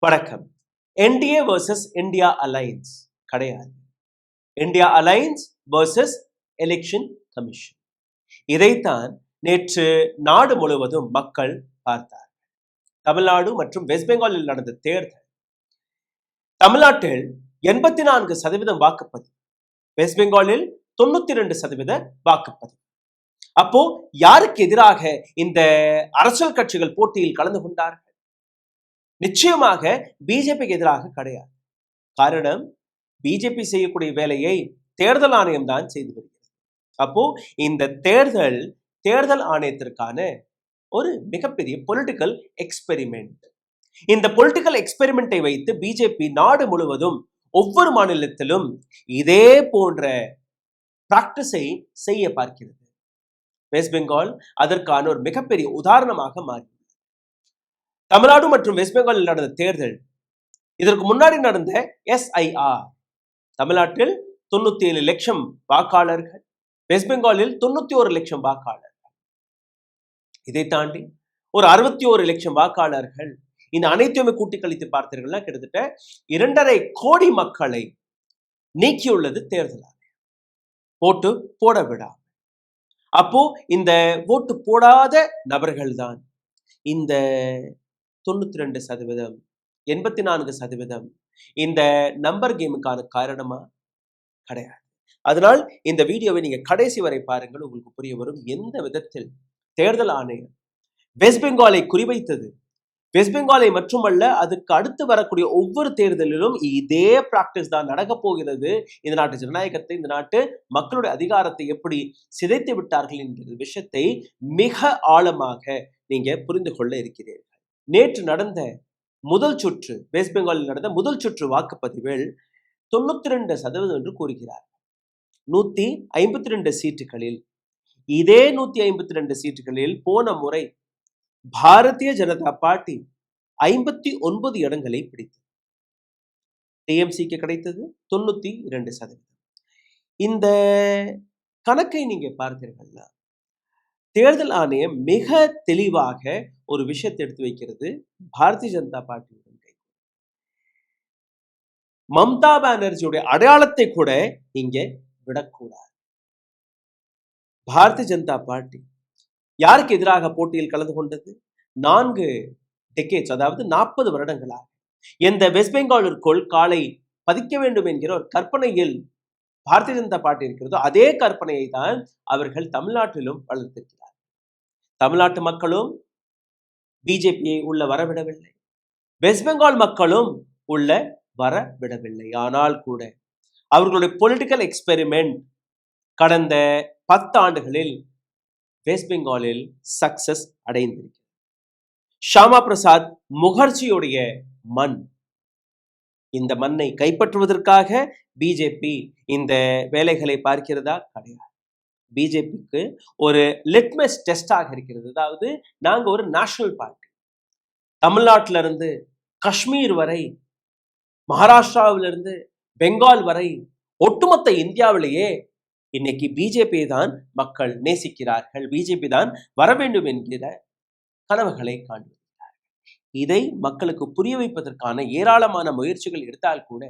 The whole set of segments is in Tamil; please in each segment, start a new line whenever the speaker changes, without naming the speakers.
வணக்கம். என்டிஏ வர்சஸ் இந்தியா அலையன்ஸ் கிடையாது. India alliance versus election commission. இதைத்தான் நேற்று நாடு முழுவதும் மக்கள் பார்த்தார்கள். தமிழ்நாடு மற்றும் வெஸ்ட் பெங்காலில் நடந்த தேர்தல். தமிழ்நாட்டில் 84% வாக்குப்பதிவு, வெஸ்ட் பெங்காலில் 92% வாக்குப்பதிவு. அப்போ யாருக்கு எதிராக இந்த அரசியல் கட்சிகள் போட்டியில் கலந்து கொண்டார்கள்? நிச்சயமாக பிஜேபிக்கு எதிராக கிடையாது. காரணம், பிஜேபி செய்யக்கூடிய வேலையை தேர்தல் ஆணையம் தான் செய்து வருகிறது. அப்போ இந்த தேர்தல் ஆணையத்திற்கான ஒரு மிகப்பெரிய பொலிட்டிக்கல் எக்ஸ்பெரிமெண்ட். இந்த பொலிட்டிக்கல் எக்ஸ்பெரிமெண்டை வைத்து பிஜேபி நாடு முழுவதும் ஒவ்வொரு மாநிலத்திலும் இதே போன்ற பிராக்டிஸை செய்ய பார்க்கிறது. வெஸ்ட் பெங்கால் அதற்கான ஒரு மிகப்பெரிய உதாரணமாக மாறி. தமிழ்நாடு மற்றும் வெஸ்ட் பெங்காலில் நடந்த தேர்தல், இதற்கு முன்னாடி நடந்த எஸ்ஐஆர், தமிழ்நாட்டில் 97 லட்சம் வாக்காளர்கள், வெஸ்ட் பெங்காலில் 91 லட்சம் வாக்காளர்கள். இதை தாண்டி ஒரு 61 லட்சம் வாக்காளர்கள். இந்த அனைத்துமே கூட்டி கழித்து பார்த்தீர்கள்னா கிட்டத்தட்ட 2.5 கோடி மக்களை நீக்கியுள்ளது தேர்தல் ஆணையம், ஓட்டு போட விடாம. அப்போ இந்த ஓட்டு போடாத நபர்கள் தான் இந்த 92%, 84% இந்த நம்பர் கேமுக்கான காரணமா கிடையாது. அதனால் இந்த வீடியோவை நீங்க கடைசி வரை பாருங்கள், உங்களுக்கு புரிய வரும் எந்த விதத்தில் தேர்தல் ஆணையம் வெஸ்ட் பெங்காலை குறிவைத்தது. வெஸ்ட் பெங்காலை மட்டுமல்ல, அதுக்கு அடுத்து வரக்கூடிய ஒவ்வொரு தேர்தலிலும் இதே பிராக்டிஸ் தான் நடக்க போகிறது. இந்த நாட்டு ஜனநாயகத்தை, இந்த நாட்டு மக்களுடைய அதிகாரத்தை எப்படி சிதைத்து விட்டார்கள் என்கிற விஷயத்தை மிக ஆழமாக நீங்க புரிந்து கொள்ள இருக்கிறீர்கள். நேற்று நடந்த முதல் சுற்று, வெஸ்ட் பெங்காலில் நடந்த முதல் சுற்று வாக்குப்பதிவில் 92% என்று கூறுகிறார். 152 சீட்டுகளில், இதே 152 சீட்டுகளில் போன முறை பாரதிய ஜனதா பார்ட்டி 59 இடங்களை பிடித்தது. டிஎம்சிக்கு கிடைத்தது 92%. இந்த கணக்கை நீங்க பார்த்தீர்கள்னா தேர்தல் ஆணையம் மிக தெளிவாக ஒரு விஷயத்தை எடுத்து வைக்கிறது. பாரதிய ஜனதா பார்ட்டியுடன் கை, மம்தா பானர்ஜியுடைய அடையாளத்தை கூட இங்க விடக்கூடாது. பாரதிய ஜனதா பார்ட்டி யாருக்கு எதிராக போட்டியில் கலந்து கொண்டது? 4 டெக்கேட்ஸ், அதாவது 40 வருடங்களாக எந்த வெஸ்ட் பெங்காலிற்குள் காலை பதிக்க வேண்டும் என்கிற ஒரு கற்பனையில் பாரதிய ஜனதா பார்ட்டி இருக்கிறதோ அதே கற்பனையை தான் அவர்கள் தமிழ்நாட்டிலும் வளர்த்திருக்கிறார். தமிழ்நாட்டு மக்களும் பிஜேபியை உள்ள வரவிடவில்லை, வெஸ்ட் பெங்கால் மக்களும் உள்ள வரவிடவில்லை. ஆனால் கூட அவர்களுடைய பொலிட்டிக்கல் எக்ஸ்பெரிமெண்ட் கடந்த 10 ஆண்டுகளில் வெஸ்ட் பெங்காலில் சக்சஸ் அடைந்திருக்கிறது. ஷியாமா பிரசாத் முகர்ஜியுடைய மண், இந்த மண்ணை கைப்பற்றுவதற்காக பிஜேபி இந்த வேலைகளை பார்க்கிறதா? கிடையாது. பிஜேபிக்கு ஒரு லிட்மஸ் டெஸ்டாக இருக்கிறது. அதாவது நாங்க ஒரு நேஷனல் பார்ட்டி, தமிழ்நாட்டில இருந்து காஷ்மீர் வரை, மகாராஷ்டிராவிலிருந்து பெங்கால் வரை, ஒட்டுமொத்த இந்தியாவிலேயே இன்னைக்கு பிஜேபி தான் மக்கள் நேசிக்கிறார்கள், பிஜேபி தான் வர வேண்டும் என்கிற கனவுகளை காண்கிறார்கள். இதை மக்களுக்கு புரிய வைப்பதற்கான ஏராளமான முயற்சிகள் எடுத்தால் கூட,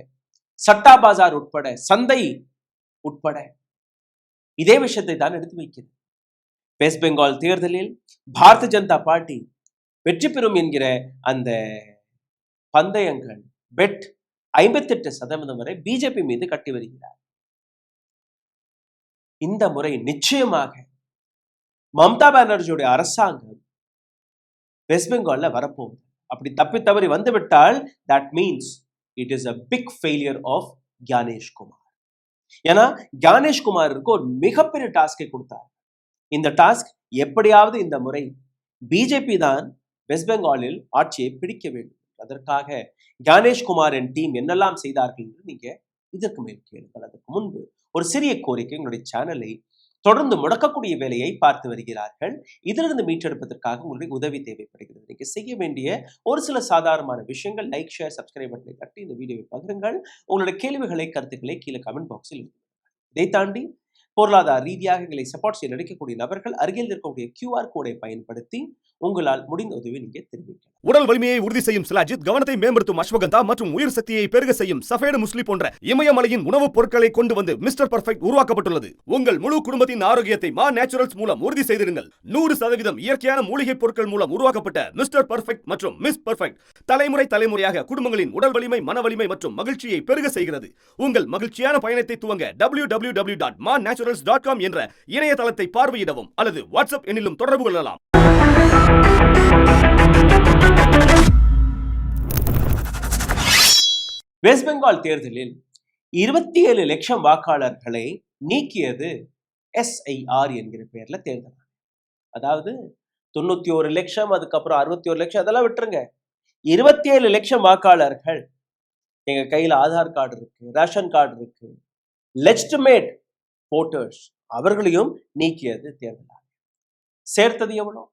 சட்டா பாஜார் உட்பட, சந்தை உட்பட இதே விஷயத்தை தான் எடுத்து வைக்கிறது. வெஸ்ட் பெங்கால் தேர்தலில் பாரதிய ஜனதா பார்ட்டி வெற்றி பெறும் என்கிற அந்த பந்தயங்கள் பெட் 58% வரை பிஜேபி மீது கட்டி வருகிறார். இந்த முறை நிச்சயமாக மம்தா பானர்ஜியுடைய அரசாங்கம் வெஸ்ட் பெங்கால்ல வரப்போகுது. அப்படி தப்பி தவறி வந்துவிட்டால் that means it is a big failure of Gnanesh Kumar. ஏன்னா ஞானேஷ் குமாருக்கு ஒரு மிகப்பெரிய டாஸ்கை கொடுத்தார். இந்த டாஸ்க் எப்படியாவது இந்த முறை பிஜேபி தான் வெஸ்ட் பெங்காலில் ஆட்சியை பிடிக்க வேண்டும். அதற்காக ஞானேஷ் குமாரின் டீம் என்னெல்லாம் செய்தார்கள் என்று நீங்க இதற்கு மேல் கேளுங்கள். அதற்கு முன்பு ஒரு சிறிய கோரிக்கை, உங்களுடைய சேனலை தொடர்ந்து முடக்கக்கூடிய வேலையை பார்த்து வருகிறார்கள். இதிலிருந்து மீட்டெடுப்பதற்காக உங்களுடைய உதவி தேவைப்படுகிறது. நீங்க செய்ய வேண்டிய ஒரு சில சாதாரணமான விஷயங்கள்: லைக், ஷேர், சப்ஸ்கிரைப் பட்டனை தட்டி இந்த வீடியோவை பகிருங்கள். உங்களுடைய கேள்விகளை, கருத்துக்களை கீழே கமெண்ட் பாக்ஸில் எழுதுங்கள். இதை தாண்டி பொருளாதார ரீதியாக எங்களை சப்போர்ட் செய்ய நினைக்கக்கூடிய நபர்கள் அருகில் இருக்கக்கூடிய QR கோடை பயன்படுத்தி உங்களால் முடிந்த உதவி நீங்க தெரிவிக்கலாம்.
உடல் வலிமையை உறுதி செய்யும் சிலாஜித், கவனத்தை மேம்படுத்தும் அஸ்வகந்தா மற்றும் உயிர் சக்தியை பெருக செய்யும் சஃபேடு முஸ்லி போன்ற இமயமலையின் உணவுப் பொருட்களை கொண்டு வந்து மிஸ்டர் பர்ஃபெக்ட் உருவாக்கப்பட்டுள்ளது. உங்கள் முழு குடும்பத்தின் ஆரோக்கியத்தை மா நேச்சுரல்ஸ் மூலம் உறுதி செய்திருங்கள். 100% இயற்கையான மூலிகை பொருட்கள் மூலம் உருவாக்கப்பட்ட மிஸ்டர் பர்ஃபெக்ட் மற்றும் மிஸ் பர்ஃபெக்ட் தலைமுறையாக குடும்பங்களின் உடல் வலிமை, மன வலிமை மற்றும் மகிழ்ச்சியை பெருக செய்கிறது. உங்கள் மகிழ்ச்சியான பயணத்தை துவங்க www.mannaturals.com என்ற இணையதளத்தை பார்வையிடவும் அல்லது வாட்ஸ்அப் எண்ணிலும் தொடர்பு கொள்ளலாம்.
வெஸ்ட் பெங்கால் தேர்தலில் 27 லட்சம் வாக்காளர்களை நீக்கியது SIR என்கிற பெயர்ல தேர்தல். அதாவது 91 லட்சம், அதுக்கப்புறம் 61 லட்சம், அதெல்லாம் விட்டுருங்க. 27 லட்சம் வாக்காளர்கள், எங்க கையில ஆதார் கார்டு இருக்கு, ரேஷன் கார்டு இருக்கு, லெஜிட்டிமேட் வோட்டர்ஸ், அவர்களையும் நீக்கியது தேர்தல். சேர்த்தது எவ்வளவு?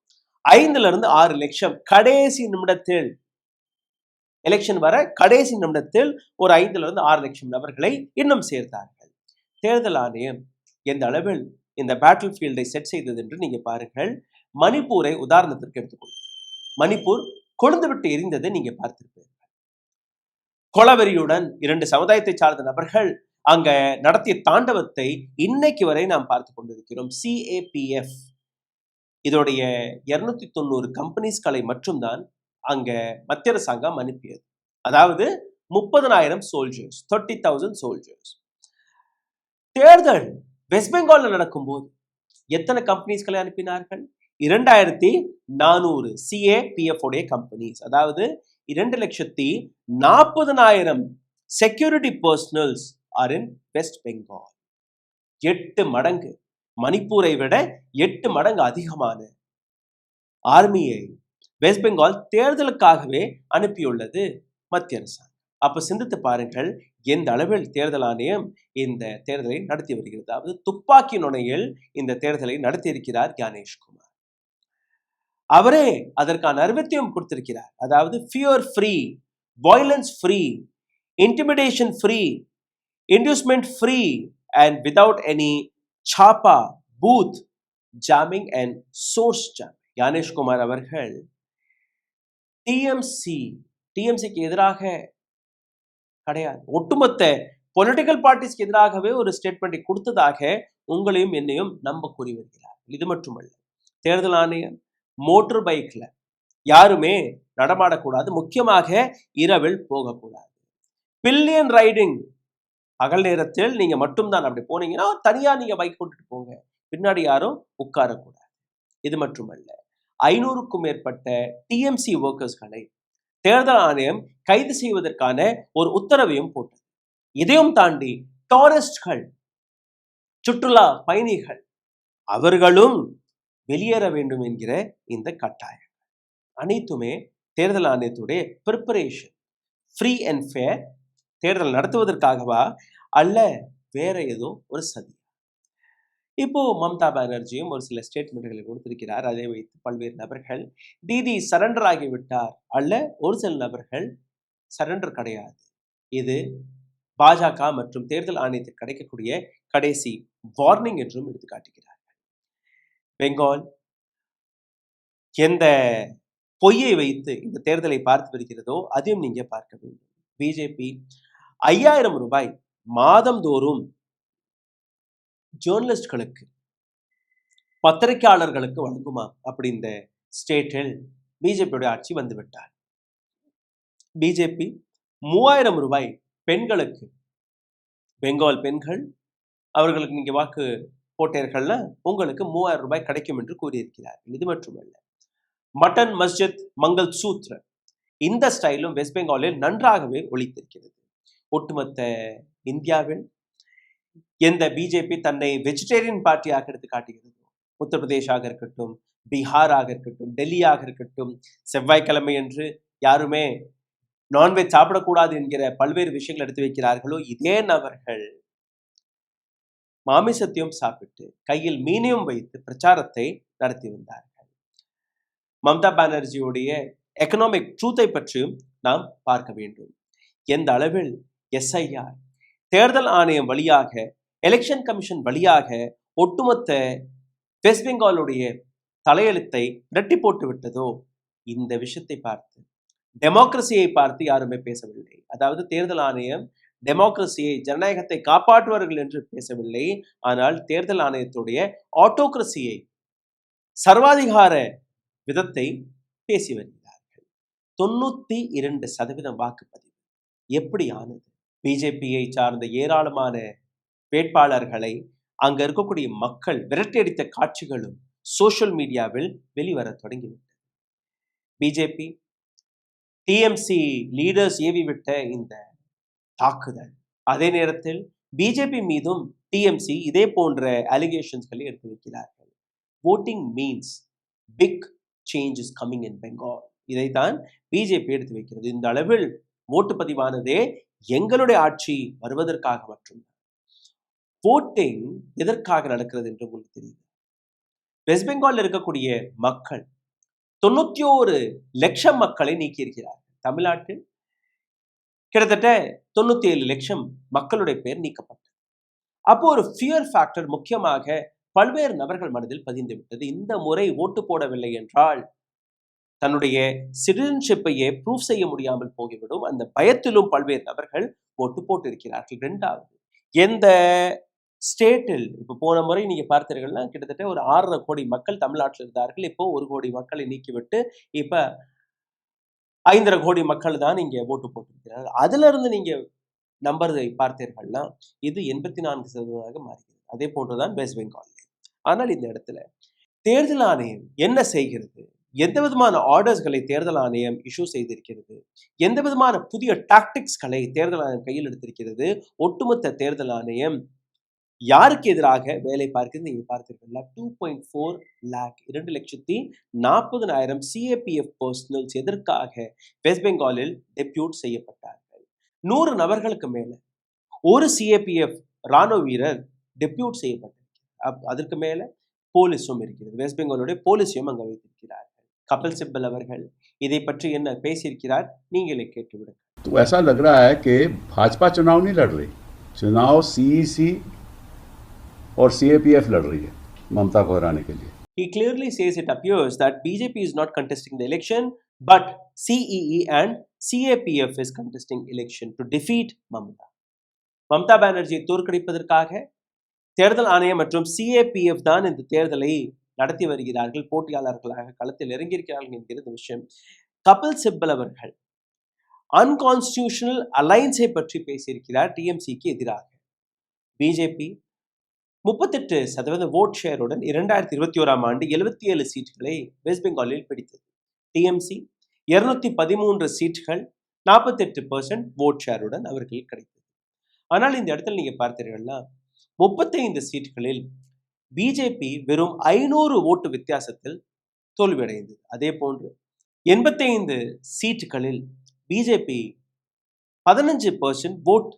5 to 6 லட்சம். கடைசி நிமிடத்தில், எலெக்ஷன் வர கடைசி நிமிடத்தில் ஒரு 5 to 6 லட்சம் நபர்களை இன்னும் சேர்த்தார்கள். தேர்தல் ஆணையம் எந்த அளவில் இந்த பேட்டில் ஃபீல்டை செட் செய்தது என்று நீங்க பாருங்கள். மணிப்பூரை உதாரணத்திற்கு எடுத்துக்கொள்ளுங்கள். மணிப்பூர் கொழுந்துவிட்டு எரிந்ததை நீங்க பார்த்திருப்பீர்கள். கொலவெறியுடன் 2 சமுதாயத்தை சார்ந்த நபர்கள் அங்க நடத்திய தாண்டவத்தை இன்னைக்கு வரை நாம் பார்த்து கொண்டிருக்கிறோம். CAPF இதோடைய 290 கம்பெனிஸ்களை மட்டும்தான் அங்க மத்திய அரசாங்கம் அனுப்பியது. அதாவது 30,000 சோல்ஜர்ஸ், 30,000 சோல்ஜர்ஸ். தேர்தல் வெஸ்ட் பெங்கால்ல நடக்கும்போது எத்தனை கம்பெனிஸ்களை அனுப்பினார்கள்? 2,400 CAPF உடைய கம்பெனிஸ். அதாவது 2,40,000 செக்யூரிட்டி பர்சனல்ஸ் ஆர் இன் வெஸ்ட் பெங்கால். 8 மடங்கு, மணிப்பூரை விட 8 மடங்கு அதிகமான ஆர்மியை வெஸ்ட் பெங்கால் தேர்தலுக்காகவே அனுப்பியுள்ளது மத்திய அரசாங்கம். அப்ப சிந்தித்து பாருங்கள், எந்த அளவில் தேர்தல் ஆணையம் இந்த தேர்தலை நடத்தி வருகிறது. அதாவது துப்பாக்கி நுனையில் இந்த தேர்தலை நடத்தி இருக்கிறார் ஞானேஷ்குமார். அவரே அதற்கான அறிவித்தையும் கொடுத்திருக்கிறார். அதாவது fear free, violence free, intimidation free, inducement free and without any சாப்பா, booth jamming and source jamming. Gyaneshkumar அவர்கள் டிஎம்சிக்கு எதிராக கிடையாது, ஒட்டுமொத்த பொலிட்டிக்கல் பார்ட்டிஸ்க்கு எதிராகவே ஒரு ஸ்டேட்மெண்ட்டை கொடுத்ததாக உங்களையும் என்னையும் நம்ப கூறி வருகிறார். இது மட்டுமல்ல, தேர்தல் ஆணையம் மோட்டர் பைக்ல யாருமே நடமாடக்கூடாது, முக்கியமாக இரவில் போகக்கூடாது. பில்லியன் ரைடிங், பகல் நேரத்தில் நீங்க மட்டும்தான் அப்படி போனீங்கன்னா தனியா நீங்க பைக் கொண்டுட்டு போங்க, பின்னாடி யாரும் உட்காரக்கூடாது. இது மட்டுமல்ல, 500க்கும் மேற்பட்ட டிஎம்சி ஒர்க்கர்ஸ்களை தேர்தல் ஆணையம் கைது செய்வதற்கான ஒரு உத்தரவையும் போட்டது. இதையும் தாண்டி டூரிஸ்ட்கள், சுற்றுலா பயணிகள், அவர்களும் வெளியேற வேண்டும் என்கிற இந்த கட்டாயம் அனைத்துமே தேர்தல் ஆணையத்துடைய ப்ரிப்பரேஷன். ஃப்ரீ அண்ட் ஃபேர் தேர்தல் நடத்துவதற்காகவா அல்ல வேற ஏதோ ஒரு சதி? இப்போ மம்தா பானர்ஜியும் ஒரு சில ஸ்டேட்மெண்ட்களை கொடுத்திருக்கிறார். அதை வைத்து பல்வேறு நபர்கள் தீதி சரண்டர் ஆகிவிட்டார், அல்ல ஒரு சில நபர்கள் சரண்டர் கிடையாது, இது பாஜக மற்றும் தேர்தல் ஆணையத்தில் கிடைக்கக்கூடிய கடைசி வார்னிங் என்றும் எடுத்து காட்டுகிறார்கள். பெங்கால் எந்த பொய்யை வைத்து இந்த தேர்தலை பார்த்து வருகிறதோ அதையும் நீங்க பார்க்க வேண்டும். பிஜேபி 5,000 ரூபாய் மாதந்தோறும் ஜேர்னலிஸ்ட்களுக்கு, பத்திரிகையாளர்களுக்கு வழங்குமா அப்படி இந்த ஸ்டேட்டில் பிஜேபியோட ஆட்சி வந்துவிட்டார். பிஜேபி 3,000 ரூபாய் பெண்களுக்கு, பெங்கால் பெண்கள் அவர்களுக்கு நீங்க வாக்கு போட்டீர்கள்னா உங்களுக்கு 3,000 ரூபாய் கிடைக்கும் என்று கூறியிருக்கிறார்கள். இது மட்டுமல்ல, மட்டன் மஸ்ஜித் மங்கள் சூத்ர இந்த ஸ்டைலும் வெஸ்ட் பெங்காலில் நன்றாகவே ஒலித்திருக்கிறது. ஒட்டுமொத்த இந்தியாவில் எந்த பிஜேபி தன்னை வெஜிடேரியன் பார்ட்டியாக எடுத்து காட்டுகிறது, உத்தரப்பிரதேஷாக இருக்கட்டும், பீகாராக இருக்கட்டும், டெல்லியாக இருக்கட்டும், செவ்வாய்க்கிழமை என்று யாருமே நான்வெஜ் சாப்பிடக்கூடாது என்கிற பல்வேறு விஷயங்கள் எடுத்து வைக்கிறார்களோ, இதே நபர்கள் மாமிசத்தையும் சாப்பிட்டு கையில் மீனையும் வைத்து பிரச்சாரத்தை நடத்தி வந்தார்கள். மம்தா பானர்ஜியுடைய எக்கனாமிக் ட்ரூத்தை பற்றியும் நாம் பார்க்க வேண்டும். எந்த அளவில் SIR தேர்தல் ஆணையம் வழியாக, எலெக்ஷன் கமிஷன் வழியாக ஒட்டுமொத்த வெஸ்ட் பெங்காலுடைய தலையெழுத்தை இரட்டி போட்டு விட்டதோ, இந்த விஷயத்தை பார்த்து டெமோக்ரஸியை பார்த்து யாருமே பேசவில்லை. அதாவது தேர்தல் ஆணையம் டெமோக்ரஸியை, ஜனநாயகத்தை காப்பாற்றுவார்கள் என்று பேசவில்லை. ஆனால் தேர்தல் ஆணையத்துடைய ஆட்டோக்ரஸியை, சர்வாதிகார விதத்தை பேசி வருகிறார்கள். 92% வாக்குப்பதிவு எப்படி ஆனது? பிஜேபியை சார்ந்த ஏராளமான வேட்பாளர்களை அங்க இருக்கக்கூடிய மக்கள் விரட்டியடித்த காட்சிகளும் சோசியல் மீடியாவில் வெளிவர தொடங்கிவிட்டது. பிஜேபி டிஎம்சி லீடர்ஸ் ஏவிவிட்ட இந்த தாக்குதல், அதே நேரத்தில் பிஜேபி மீதும் டிஎம்சி இதே போன்ற அலிகேஷன்ஸ்களை எடுத்து வைக்கிறார்கள். voting means big change is coming in Bengal. இதைத்தான் பிஜேபி எடுத்து வைக்கிறது. இந்த அளவில் ஓட்டு பதிவானதே எங்களுடைய ஆட்சி வருவதற்காக மட்டும்தான். voting எதற்காக நடக்கிறது என்று உங்களுக்கு தெரியுது? வெஸ்ட் பெங்கால் இருக்கக்கூடிய மக்கள் 91 லட்சம் மக்களை நீக்கியிருக்கிறார்கள். தமிழ்நாட்டில் கிட்டத்தட்ட 97 லட்சம் மக்களுடைய பெயர் நீக்கப்பட்டது. அப்போ ஒரு ஃபியர் ஃபேக்டர் முக்கியமாக பல்வேறு நபர்கள் மனதில் பதிந்து விட்டது. இந்த முறை ஓட்டு போடவில்லை என்றால் தன்னுடைய சிட்டிசன்ஷிப்பையே ப்ரூவ் செய்ய முடியாமல் போய்விடும். அந்த பயத்திலும் பல்வேறு நபர்கள் ஓட்டு போட்டிருக்கிறார்கள். இரண்டாவது, எந்த ஸ்டேட்டில் இப்போ போன முறை நீங்க பார்த்தீர்கள்னா கிட்டத்தட்ட ஒரு 6.5 கோடி மக்கள் தமிழ்நாட்டில் இருந்தார்கள். இப்போ 1 கோடி மக்களை நீக்கிவிட்டு இப்ப 5.5 கோடி மக்கள் தான் இங்க ஓட்டு போட்டிருக்கிறார்கள். அதுல இருந்து நீங்க நம்பரை பார்த்தீர்கள்னா இது 84% மாறுகிறது. அதே போன்றுதான் வெஸ்ட் பெங்கால். ஆனால் இந்த இடத்துல தேர்தல் ஆணையம் என்ன செய்கிறது? எந்த விதமான ஆர்டர்ஸ்களை தேர்தல் ஆணையம் இஷ்யூ செய்திருக்கிறது? எந்த விதமான புதிய டாக்டிக்ஸ்களை தேர்தல் ஆணையம் கையில் எடுத்திருக்கிறது? ஒட்டுமொத்த தேர்தல் ஆணையம் யாருக்கு எதிராக வேலை பார்க்கிறது? நீங்க பார்த்தீர்களா? 2.4 lakh 2,40,000 சிஏபிஎஃப் பர்சனல்ஸ் எதற்காக வெஸ்ட் பெங்காலில் டெப்யூட் செய்யப்பட்டார்கள். 100 நபர்களுக்கு மேல ஒரு சிஏபிஎஃப் ராணுவ வீரர் டெப்யூட் செய்யப்பட்டிருக்கிறார். அதற்கு மேல போலீஸும் இருக்கிறது. வெஸ்ட் பெங்காலுடைய போலீஸையும் அங்க வைத்திருக்கிறார்கள். கபில் சிப்பல் அவர்கள் இதை பற்றி என்ன பேசியிருக்கிறார்? நீங்களே கேட்டுவிடுங்க.
तो ऐसा लग रहा है कि भाजपा चुनाव नहीं लड़ रही, चुनाव सीईसी और सीएपीएफ लड़ रही है ममता को हराने के लिए.
He clearly says it appears that BJP is not contesting the election, but CEE and CAPF is contesting election to defeat Mamata. Mamata பானர்ஜியை தோற்கடிப்பதற்காக தேர்தல் ஆணையம் மற்றும் சிஏபிஎஃப் தான் இந்த தேர்தலை நடத்தி வருகிறார்கள், போட்டியாளர்களாக களத்தில் இறங்கியிருக்கிறார்கள் என்கிற விஷயம். கபில் சிப்பல் அவர்கள் அன்கான்ஸ்டிடியூஷனல் அலைன்ஸை பற்றி பேசியிருக்கிறார் டிஎம்சிக்கு எதிராக. பிஜேபி 38% ஓட் ஷேருடன் 2021 ஆண்டு 77 சீட்டுகளை வெஸ்ட் பெங்காலில் பிடித்தது. டிஎம்சி 213 சீட்டுகள் 48% ஓட் ஷேருடன் அவர்கள் கிடைத்தது. ஆனால் இந்த இடத்துல நீங்க பார்த்தீர்கள்னா 35 சீட்டுகளில் பிஜேபி வெறும் 500 ஓட்டு வித்தியாசத்தில் தோல்வியடைந்தது. அதே போன்று 85 சீட்டுகளில் பிஜேபி 15% ஓட்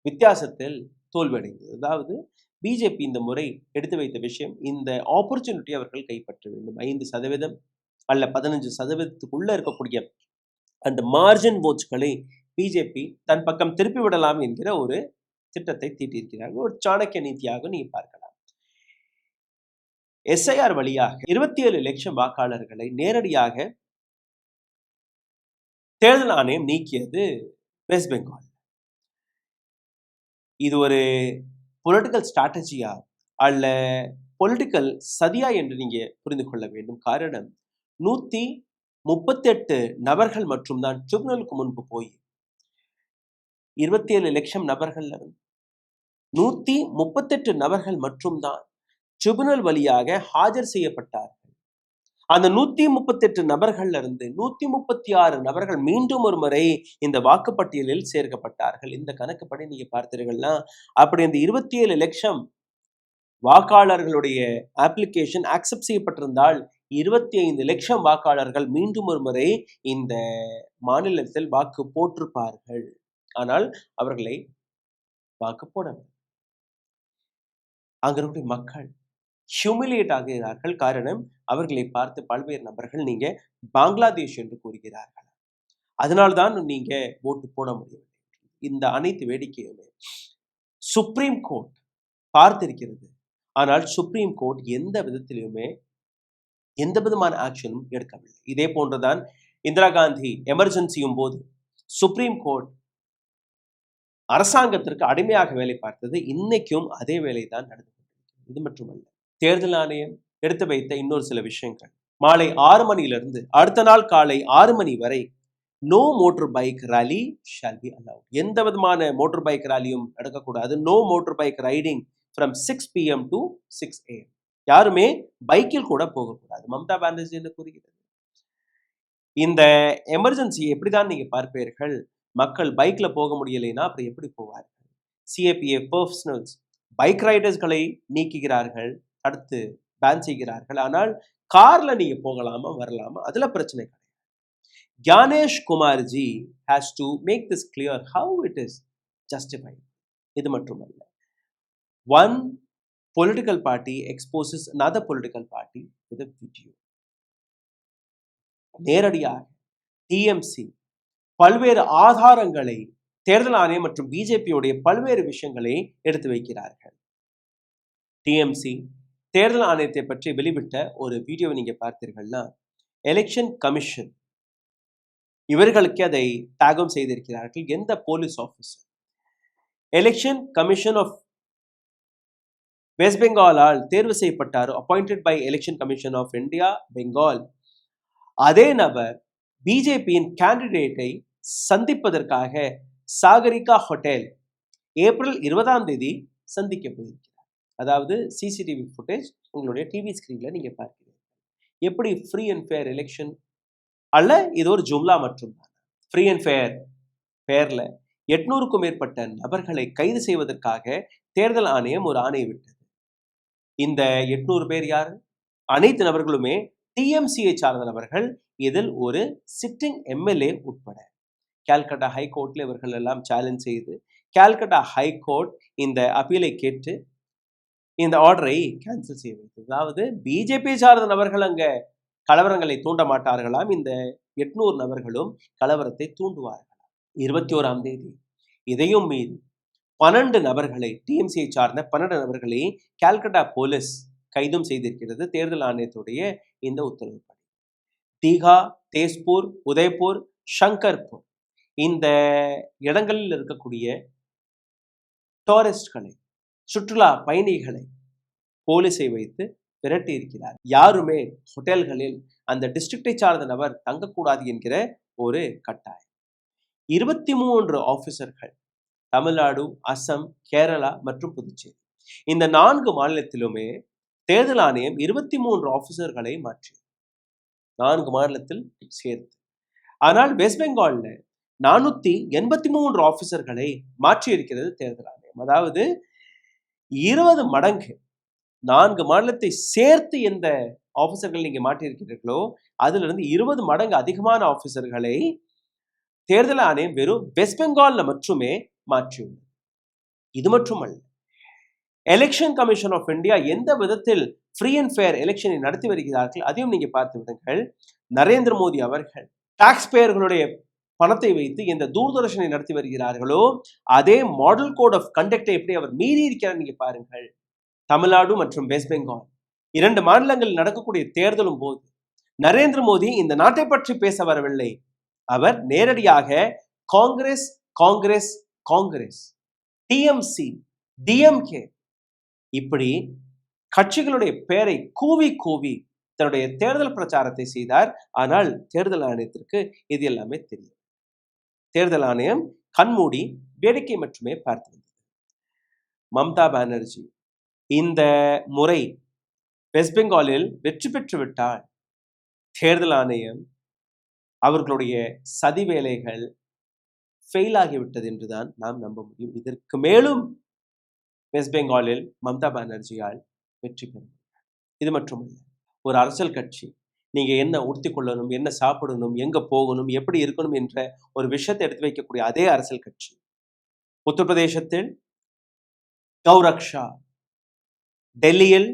வித்தியாசத்தில் தோல்வியடைந்தது. அதாவது பிஜேபி இந்த முறை எடுத்து வைத்த விஷயம், இந்த ஆப்பர்ச்சுனிட்டி அவர்கள் கைப்பற்ற வேண்டும். 5% அல்ல 15% இருக்கக்கூடிய அந்த மார்ஜின் ஓட்ஸ்களை பிஜேபி தன் பக்கம் திருப்பி விடலாம் என்கிற ஒரு திட்டத்தை தீட்டியிருக்கிறார்கள். ஒரு சாணக்கிய நீதியாக நீங்க பார்க்கலாம். எஸ்ஐஆர் வழியாக 27 லட்சம் வாக்காளர்களை நேரடியாக தேர்தல் ஆணையம் நீக்கியது வெஸ்ட் பெங்கால். இது ஒரு பொலிட்டிக்கல் ஸ்ட்ராட்டஜியா அல்ல பொலிட்டிக்கல் சதியா என்று நீங்க புரிந்து கொள்ள வேண்டும். காரணம் 138 நபர்கள் மற்றும் தான் ட்ரிபுனலுக்கு முன்பு போய் 27 லட்சம் நபர்கள் 138 நபர்கள் மற்றும் தான் ட்ரிபுனல் வழியாக ஆஜர் செய்யப்பட்டார்கள். அந்த 138 நபர்கள்ல இருந்து 136 நபர்கள் மீண்டும் ஒரு முறை இந்த வாக்குப்பட்டியலில் சேர்க்கப்பட்டார்கள். இந்த கணக்குப்படி நீங்க பார்த்தீர்கள்னா அப்படி இந்த 27 லட்சம் வாக்காளர்களுடைய அப்ளிகேஷன் அக்செப்ட் செய்யப்பட்டிருந்தால் 25 லட்சம் வாக்காளர்கள் மீண்டும் ஒரு முறை இந்த மாநிலத்தில் வாக்கு போட்டிருப்பார்கள். ஆனால் அவர்களை வாக்கு போடவில்லை. அங்க இருக்கக்கூடிய மக்கள் ஹியூமிலியேட் ஆகிறார்கள். காரணம், அவர்களை பார்த்து பல்வேறு நபர்கள் நீங்க பங்களாதேஷ் என்று கூறுகிறார்கள், அதனால்தான் நீங்க ஓட்டு போட முடியவில்லை. இந்த அனைத்து வேடிக்கையுமே சுப்ரீம் கோர்ட் பார்த்திருக்கிறது. ஆனால் சுப்ரீம் கோர்ட் எந்த விதத்திலுமே எந்த விதமான ஆக்ஷனும் எடுக்கவில்லை. இதே போன்றுதான் இந்திரா காந்தி எமர்ஜென்சியும் போது சுப்ரீம் கோர்ட் அரசாங்கத்திற்கு அடிமையாக வேலை பார்த்தது. இன்னைக்கும் அதே வேலை தான் நடந்து கொண்டிருக்கிறது. இது மட்டுமல்ல, தேர்தல் ஆணையம் எடுத்து வைத்த இன்னொரு சில விஷயங்கள், மாலை 6 மணியிலிருந்து அடுத்த நாள் காலை 6 மணி வரை no motor bike rally shall be allowed. எந்த விதமான மோட்டர் பைக் ரேலியும் நடக்கக்கூடாது. No motor bike riding from 6 PM to 6 AM. யாருமே பைக்கில் கூட போகக்கூடாது. மம்தா பானர்ஜி என்று கூறுகிறது. இந்த எமர்ஜென்சி எப்படிதான் நீங்க பார்ப்பீர்கள்? மக்கள் பைக்ல போக முடியலைன்னா அப்புறம் எப்படி போவார்கள்? CAPF பர்சனல்ஸ் பைக் ரைடர்ஸ்களை நீக்குகிறார்கள், அடுத்து பேன் செய்கிறார்கள். ஆனால் கார்ல நீங்க போகலாமா வரலாமா, அதுல பிரச்சனை கிடையாது. Ganesh Kumarji has to make this clear how it is justified. இது மட்டுமல்ல, one political party exposes another political party with a video. நேரடியாக TMC பல்வேறு ஆதாரங்களை, தேர்தல் ஆணையம் மற்றும் பிஜேபியுடைய பல்வேறு விஷயங்களை எடுத்து வைக்கிறார்கள். TMC தேர்தல் ஆணையத்தை பற்றி வெளிவிட்ட ஒரு வீடியோவை நீங்க பார்த்தீர்கள்னா, எலெக்ஷன் கமிஷன் இவர்களுக்கு அதை தாகம் செய்திருக்கிறார்கள். எந்த police officer election commission of west பெங்காலால் தேர்வு செய்யப்பட்டாரோ, appointed by election commission of India Bengal, அதே நபர் பிஜேபியின் கேண்டிடேட்டை சந்திப்பதற்காக சாகரிகா ஹோட்டல் ஏப்ரல் 20ஆம் தேதி சந்திக்க போயிருக்கிறார். அதாவது சிசிடிவி ஃபுட்டேஜ் உங்களுடைய டிவி ஸ்கிரீன்ல நீங்க பார்க்கிறீர்கள். எப்படி ஃப்ரீ அண்ட் ஃபேர் எலெக்ஷன் அல்ல, இது ஒரு ஜும்லா மட்டும்தான். ஃப்ரீ அண்ட் ஃபேர் பேர்ல 800க்கும் மேற்பட்ட நபர்களை கைது செய்வதற்காக தேர்தல் ஆணையம் ஒரு ஆணை விட்டது. இந்த 800 பேர் யார்? அனைத்து நபர்களுமே டிஎம்சியை சார்ந்த நபர்கள். இதில் ஒரு சிட்டிங் எம்எல்ஏ உட்பட. கால்கட்டா ஹைகோர்ட்ல இவர்கள் எல்லாம் சேலஞ்ச் செய்து கால்கட்டா ஹைகோர்ட் இந்த அப்பீலை கேட்டு இந்த ஆர்டரை கேன்சல் செய்ய வைத்தது. அதாவது பிஜேபி சார்ந்த நபர்கள் அங்க கலவரங்களை தூண்ட மாட்டார்களாம், இந்த 800 நபர்களும் கலவரத்தை தூண்டுவார்களாம். 21ஆம் தேதி இதையும் மீறி 12 நபர்களை, டிஎம்சியை சார்ந்த 12 நபர்களை கால்கட்டா போலீஸ் கைதும் செய்திருக்கிறது தேர்தல் ஆணையத்துடைய இந்த உத்தரவுப்படி. தீகா, தேஸ்பூர், உதய்பூர், ஷங்கர்பூர் இந்த இடங்களில் இருக்கக்கூடிய டூரிஸ்ட்களை, சுற்றுலா பயணிகளை போலீஸை வைத்து விரட்டி இருக்கிறார். யாருமே ஹோட்டல்களில் அந்த டிஸ்ட்ரிக்டை சார்ந்த நபர் தங்கக்கூடாது என்கிற ஒரு கட்டாயம். 23 ஆபீசர்கள் தமிழ்நாடு, அஸ்ஸாம், கேரளா மற்றும் புதுச்சேரி இந்த 4 மாநிலத்திலுமே தேர்தல் ஆணையம் 23 ஆபீசர்களை மாற்றி 4 மாநிலத்தில் சேர்த்து. ஆனால் வெஸ்ட் பெங்கால்ல 483 ஆபீசர்களை மாற்றி இருக்கிறது தேர்தல் ஆணையம். அதாவது 20 மடங்கு 4 மாநிலத்தை சேர்த்து எந்த ஆபீசர்கள் நீங்க மாற்றியிருக்கிறீர்களோ அதுல இருந்து 20 மடங்கு அதிகமான ஆபீசர்களை தேர்தல் ஆணையம் வெறும் வெஸ்ட் பெங்கால்ல மட்டுமே மாற்றியுள்ளது. இது மட்டுமல்ல, எலெக்ஷன் கமிஷன் ஆஃப் இந்தியா எந்த விதத்தில் ஃப்ரீ அண்ட் ஃபேர் எலெக்ஷனை நடத்தி வருகிறார்கள் அதையும் நீங்க பார்த்து விடுங்கள். நரேந்திர மோடி அவர்கள் டாக்ஸ் பேயர்களுடைய பணத்தை வைத்து எந்த தூர்தர்ஷனை நடத்தி வருகிறார்களோ அதே மாடல் கோட் ஆஃப் கண்டக்டை எப்படி அவர் மீறி இருக்கிறார் நீங்க பாருங்கள். தமிழ்நாடு மற்றும் வெஸ்ட் பெங்கால் 2 மாநிலங்களில் நடக்கக்கூடிய தேர்தலும் போது நரேந்திர மோடி இந்த நாட்டை பற்றி பேச வரவில்லை. அவர் நேரடியாக காங்கிரஸ் காங்கிரஸ் காங்கிரஸ், டிஎம்சி, டிஎம்கே இப்படி கட்சிகளுடைய பெயரை கூவி கூவி தன்னுடைய தேர்தல் பிரச்சாரத்தை செய்தார். ஆனால் தேர்தல் ஆணையத்திற்கு இது எல்லாமே தெரியும். தேர்தல் ஆணையம் கண்மூடி வேடிக்கை மட்டுமே பார்த்து வந்தது. மம்தா பானர்ஜி இந்த முறை வெஸ்ட் பெங்காலில் வெற்றி பெற்று விட்டால் தேர்தல் ஆணையம் அவர்களுடைய சதி வேலைகள் ஃபெயில் ஆகிவிட்டது என்றுதான் நாம் நம்ப முடியும். இதற்கு மேலும் வெஸ்ட் பெங்காலில் மம்தா பானர்ஜியால் வெற்றி பெற முடியும். இது மட்டுமல்ல, ஒரு அரசியல் கட்சி நீங்க என்ன உடுத்திக் கொள்ளணும், என்ன சாப்பிடணும், எங்க போகணும், எப்படி இருக்கணும் என்ற ஒரு விஷயத்தை எடுத்து வைக்கக்கூடிய அதே அரசியல் கட்சி உத்தரப்பிரதேசத்தில் கௌரக்ஷா, டெல்லியில்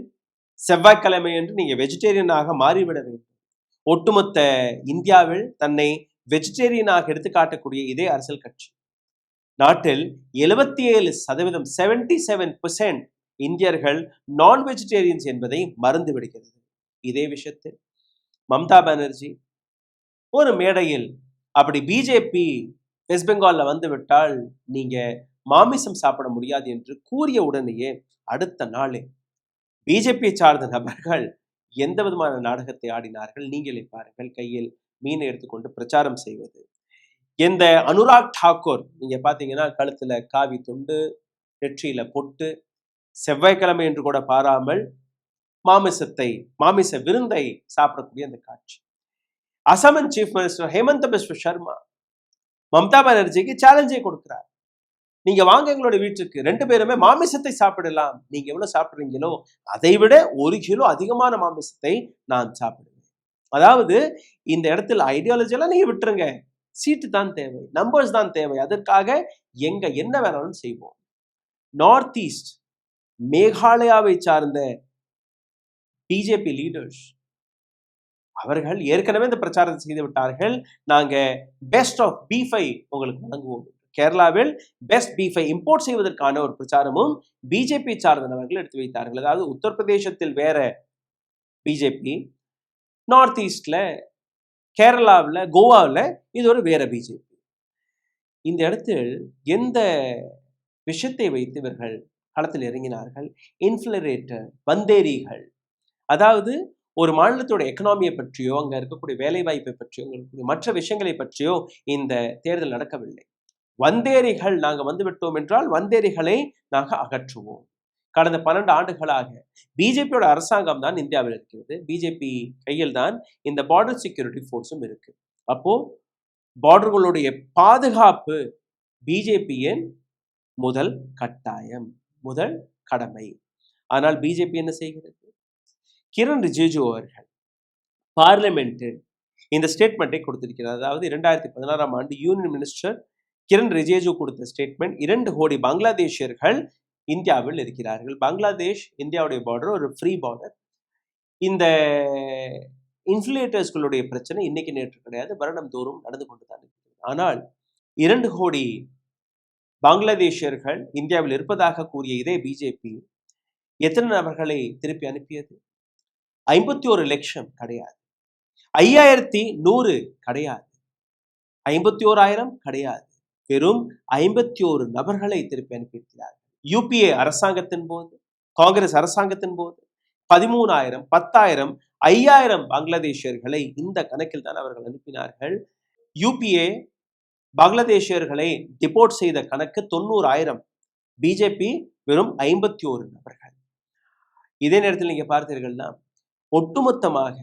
செவ்வாய்க்கிழமை என்று நீங்க வெஜிடேரியனாக மாறிவிட வேண்டும். ஒட்டுமொத்த இந்தியாவில் தன்னை வெஜிடேரியனாக எடுத்து காட்டக்கூடிய இதே அரசியல் கட்சி நாட்டில் 77% 77% இந்தியர்கள் நான் வெஜிடேரியன்ஸ் என்பதை மறந்து விடுகிறது. இதே விஷயத்தில் மம்தா பானர்ஜி ஒரு மேடையில் அப்படி பிஜேபி வெஸ்ட் பெங்கால்ல வந்து விட்டால் நீங்க மாமிசம் சாப்பிட முடியாது என்று கூறிய உடனேயே அடுத்த நாளே பிஜேபியை சார்ந்த நபர்கள் எந்த விதமான நாடகத்தை ஆடினார்கள் நீங்களே பாருங்கள். கையில் மீனை எடுத்துக்கொண்டு பிரச்சாரம் செய்வது. இந்த அனுராக் தாக்கூர் நீங்க பாத்தீங்கன்னா கழுத்துல காவி துண்டு, நெற்றியில பொட்டு, செவ்வாய்க்கிழமை என்று கூட பாராமல் மாமிச விருந்தை சாப்பிடக்கூடிய அந்த காட்சி. அசாமின் சீஃப் மினிஸ்டர் ஹேமந்த பிஸ்வ சர்மா மம்தா பானர்ஜிக்கு சேலஞ்சை கொடுக்கிறார். நீங்க வாங்க எங்களோட வீட்டுக்கு, 2 பேருமே மாமிசத்தை சாப்பிடலாம். நீங்க எவ்வளவு சாப்பிடுறீங்களோ அதை விட 1 கிலோ அதிகமான மாமிசத்தை நான் சாப்பிடுவேன். அதாவது இந்த இடத்துல ஐடியாலஜி எல்லாம் நீங்க விட்டுருங்க, சீட்டு தான் தேவை, நம்பர்ஸ் தான் தேவை, அதற்காக எங்க என்ன வேணாலும் செய்வோம். நார்த் ஈஸ்ட் மேகாலயாவை சார்ந்த பிஜேபி லீடர்ஸ் அவர்கள் ஏற்கனவே இந்த பிரச்சாரத்தை செய்து விட்டார்கள். நாங்க பெஸ்ட் ஆஃப் பீஃபை உங்களுக்கு வழங்குவோம். கேரளாவில் பெஸ்ட் பீஃபை இம்போர்ட் செய்வதற்கான ஒரு பிரச்சாரமும் பிஜேபி சார்ந்தவர்கள் எடுத்து வைத்தார்கள். அதாவது உத்தரப்பிரதேசத்தில் வேற பிஜேபி, நார்த் ஈஸ்ட்ல கேரளாவில் கோவாவில் இது ஒரு வேற பிஜேபி. இந்த இடத்தில் எந்த விஷயத்தை வைத்து இவர்கள் களத்தில் இறங்கினார்கள்? இன்ஃபிளரேட்டர், வந்தேரிகள். அதாவது ஒரு மாநிலத்தோட எக்கனாமியை பற்றியோ அங்க இருக்கக்கூடிய வேலை வாய்ப்பை பற்றியோ மற்ற விஷயங்களை பற்றியோ இந்த தேர்தல் நடக்கவில்லை. வந்தேரிகள் நாங்க வந்து விட்டோம் என்றால் வந்தேரிகளை நாங்க அகற்றுவோம். கடந்த 12 ஆண்டுகளாக பிஜேபியோட அரசாங்கம் தான் இந்தியாவில் இருக்கிறது. பிஜேபி கையில் தான் இந்த பார்டர் செக்யூரிட்டி ஃபோர்ஸும் இருக்கு. அப்போ பார்டர்களுடைய பாதுகாப்பு பிஜேபியின் முதல் கட்டாயம், முதல் கடமை. ஆனால் பிஜேபி என்ன செய்கிறது? கிரண் ரிஜிஜு அவர்கள் பார்லிமெண்டில் இந்த ஸ்டேட்மெண்ட்டை கொடுத்திருக்கிறார். அதாவது 2016ஆம் ஆண்டு யூனியன் மினிஸ்டர் கிரண் ரிஜிஜு கொடுத்த ஸ்டேட்மெண்ட், 2 கோடி பங்களாதேஷியர்கள் இந்தியாவில் இருக்கிறார்கள். பங்களாதேஷ் இந்தியாவுடைய பார்டர் ஒரு ஃப்ரீ பார்டர். இந்த இன்ஃபிலேட்டர்ஸ்களுடைய பிரச்சனை இன்னைக்கு நேற்று கிடையாது, வருடம் தோறும் நடந்து கொண்டு தான் இருக்கிறது. ஆனால் 2 கோடி பங்களாதேஷியர்கள் இந்தியாவில் இருப்பதாக கூறிய இதே பிஜேபி எத்தனை நபர்களை திருப்பி அனுப்பியது? 51 லட்சம் கிடையாது, 5100 கிடையாது, 51,000 கிடையாது, வெறும் 51 நபர்களை திருப்பி அனுப்பியிருக்கிறார்கள். யூபிஏ அரசாங்கத்தின் போது, காங்கிரஸ் அரசாங்கத்தின் போது 13,000, 10,000, 5,000 பங்களாதேஷியர்களை இந்த கணக்கில் தான் அவர்கள் அனுப்பினார்கள். யூபிஏ பங்களாதேஷியர்களை டிபோர்ட் செய்த கணக்கு 90,000, பிஜேபி வெறும் 51 நபர்கள். இதே நேரத்தில் நீங்க பார்த்தீர்கள்னா ஒட்டுமொத்தமாக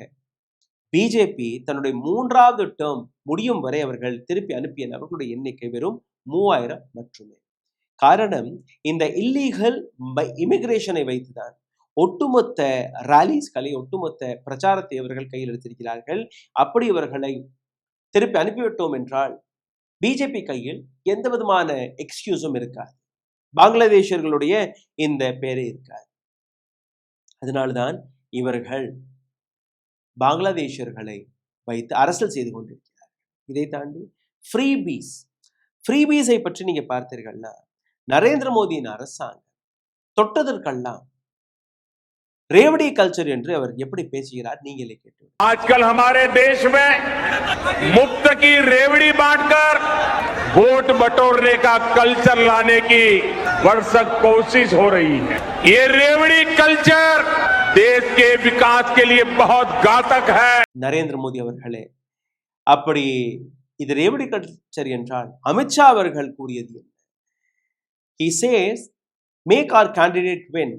பிஜேபி தன்னுடைய 3வது டேர்ம் முடியும் வரை அவர்கள் திருப்பி அனுப்பிய நபர்களுடைய எண்ணிக்கை வெறும் 3000 மட்டுமே. காரணம், இந்த இல்லீகல் இமிகிரேஷனை வைத்துதான் ஒட்டுமொத்த ராலிஸ்களை, ஒட்டுமொத்த பிரச்சாரத்தை அவர்கள் கையில் எடுத்திருக்கிறார்கள். அப்படி இவர்களை திருப்பி அனுப்பிவிட்டோம் என்றால் பிஜேபி கையில் எந்த விதமான எக்ஸ்கியூஸும் இருக்காது, பங்களாதேஷர்களுடைய இந்த பேரே இருக்காது. அதனால்தான் இவர்கள் பங்களாதேஷர்களை வைத்து அரசியல் செய்து கொண்டிருக்கிறார்கள். இதை தாண்டி ஃப்ரீபீஸை பற்றி நீங்க பார்த்தீர்கள்னா நரேந்திர மோடியின் அரசாங்கம் தொட்டதற்கெல்லாம் रेवड़ी कल्चर என்று அவர் எப்படி பேசுகிறார் நீங்களே கேட்டு.
आजकल हमारे देश में मुफ्त की रेवड़ी बांटकर वोट बटोरने का कल्चर लाने की भरसक कोशिश हो रही है। ये रेवड़ी कल्चर देश के विकास के लिए बहुत घातक है।
நரேந்திர மோடி அவர்களே, அப்படி இது रेवड़ी कल्चर என்றால் அமித்ஷா அவர்கள் கூறியது என்ன? He says, make our candidate win.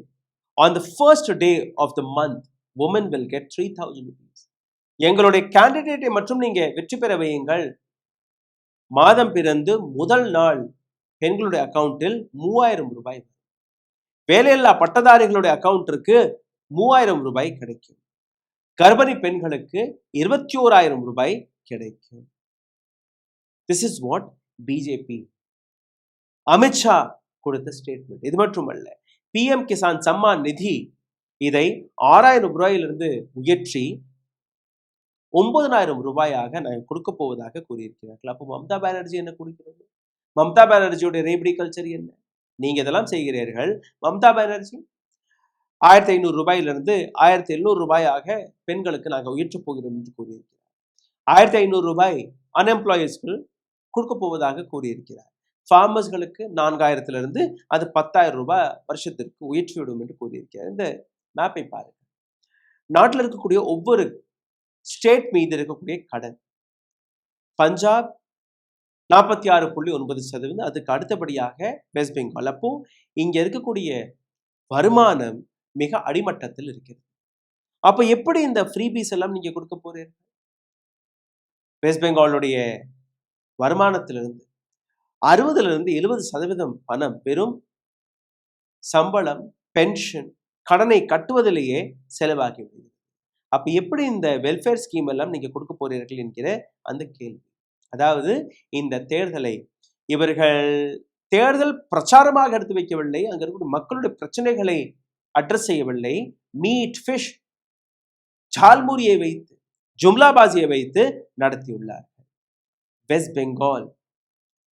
On the first day of the month, women will get 3,000 rupees. எங்களுடைய கேண்டிடேட்டை மற்றும் நீங்க வெற்றி பெற வையுங்கள். மாதம் பிறந்து முதல் நாள் பெண்களுடைய அக்கவுண்டில் 3000 ரூபாய், வேலையில்லா பட்டதாரிகளுடைய அக்கவுண்டிற்கு 3000 ரூபாய் கிடைக்கும், கர்ப்பிணி பெண்களுக்கு 21,000 ரூபாய் கிடைக்கும். This is what BJP Amit Shah கொடுத்த ஸ்டேட்மெண்ட். இது மட்டுமல்ல, PM கிசான் சம்மான் நிதி இதை 6,000 ரூபாயிலிருந்து உயர்த்தி 9,000 ரூபாயாக நான் கொடுக்க போவதாக கூறியிருக்கிறார்கள். அப்போ மம்தா பானர்ஜி என்ன கொடுக்கிறது? மம்தா பானர்ஜியோட ரேவடி கல்ச்சர் என்ன? நீங்க இதெல்லாம் செய்கிறீர்கள். மம்தா பானர்ஜி 1500 ரூபாயிலிருந்து 1700 ரூபாயாக பெண்களுக்கு நாங்கள் உயர்த்தப் போகிறோம் என்று கூறியிருக்கிறார். 1500 ரூபாய் அன்எம்ப்ளாயீஸ்க்கு கொடுக்க போவதாக கூறியிருக்கிறார். ஃபார்மர்ஸ்களுக்கு 4000 அது 10,000 ரூபாய் வருஷத்திற்கு உயர்த்திவிடும் என்று கூறியிருக்கிறார். இந்த மேப்பை பாருங்க. நாட்டில் இருக்கக்கூடிய ஒவ்வொரு ஸ்டேட் மீது இருக்கக்கூடிய கடன், பஞ்சாப் 46.9%, அதுக்கு அடுத்தபடியாக வெஸ்ட் பெங்கால். அப்போ இங்க இருக்கக்கூடிய வருமானம் மிக அடிமட்டத்தில் இருக்கிறது. அப்ப எப்படி இந்த ஃப்ரீபீஸ் எல்லாம் நீங்க கொடுக்க போறீர்கள்? வெஸ்ட் பெங்காலுடைய வருமானத்திலிருந்து 60-70% பணம் பெரும் சம்பளம், பென்ஷன், கடனை கட்டுவதிலேயே செலவாகி விடுகிறது. அப்ப எப்படி இந்த வெல்ஃபேர் ஸ்கீம் எல்லாம் நீங்க கொடுக்க போறீர்கள் என்கிற அந்த கேள்வி. அதாவது இந்த தேர்தலை இவர்கள் தேர்தல் பிரச்சாரமாக எடுத்து வைக்கவில்லை, அங்க இருக்கக்கூடிய மக்களுடைய பிரச்சனைகளை அட்ரஸ் செய்யவில்லை. மீட், ஃபிஷ், ஜால்முரியை வைத்து, ஜும்லாபாசியை வைத்து நடத்தியுள்ளார்கள். வெஸ்ட் பெங்கால்,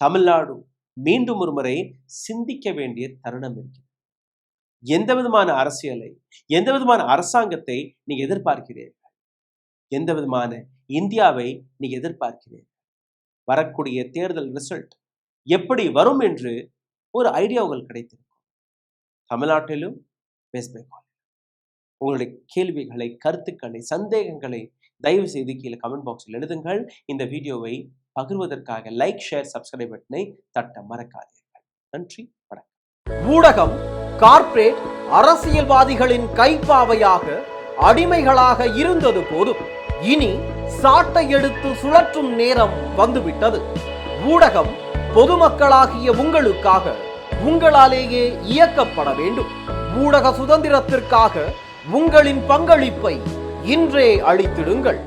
தமிழ்நாடு மீண்டும் ஒரு முறை சிந்திக்க வேண்டிய தருணம் இருக்கிறது. எந்த விதமான அரசியலை, எந்த விதமான அரசாங்கத்தை நீங்க எதிர்பார்க்கிறீர்கள்? எந்த விதமான இந்தியாவை நீங்க எதிர்பார்க்கிறீர்கள்? வரக்கூடிய தேர்தல் ரிசல்ட் எப்படி வரும் என்று ஒரு ஐடியா உங்களுக்கு கிடைத்திருக்கும். தமிழ்நாட்டிலும் வெஸ்ட் பெங்கால். உங்களுடைய கேள்விகளை, கருத்துக்களை, சந்தேகங்களை தயவு செய்து கீழே கமெண்ட் பாக்ஸில் எழுதுங்கள். இந்த வீடியோவை பகிர்வதற்காக லைக், ஷேர், சப்ஸ்கிரைப் பட்டனை தட்ட மறக்காதீர்கள். நன்றி, வணக்கம்.
ஊடகம் கார்ப்பரேட் அரசியல்வாதிகளின் கைப்பாவையாக, அடிமைகளாக இருந்தது போதும். இனி சாட்டை எடுத்து சுழற்றும் நேரம் வந்துவிட்டது. ஊடகம் பொதுமக்களாகிய உங்களுக்காக, உங்களாலேயே இயக்கப்பட வேண்டும். ஊடக சுதந்திரத்திற்காக உங்களின் பங்களிப்பை இன்றே அளித்திடுங்கள்.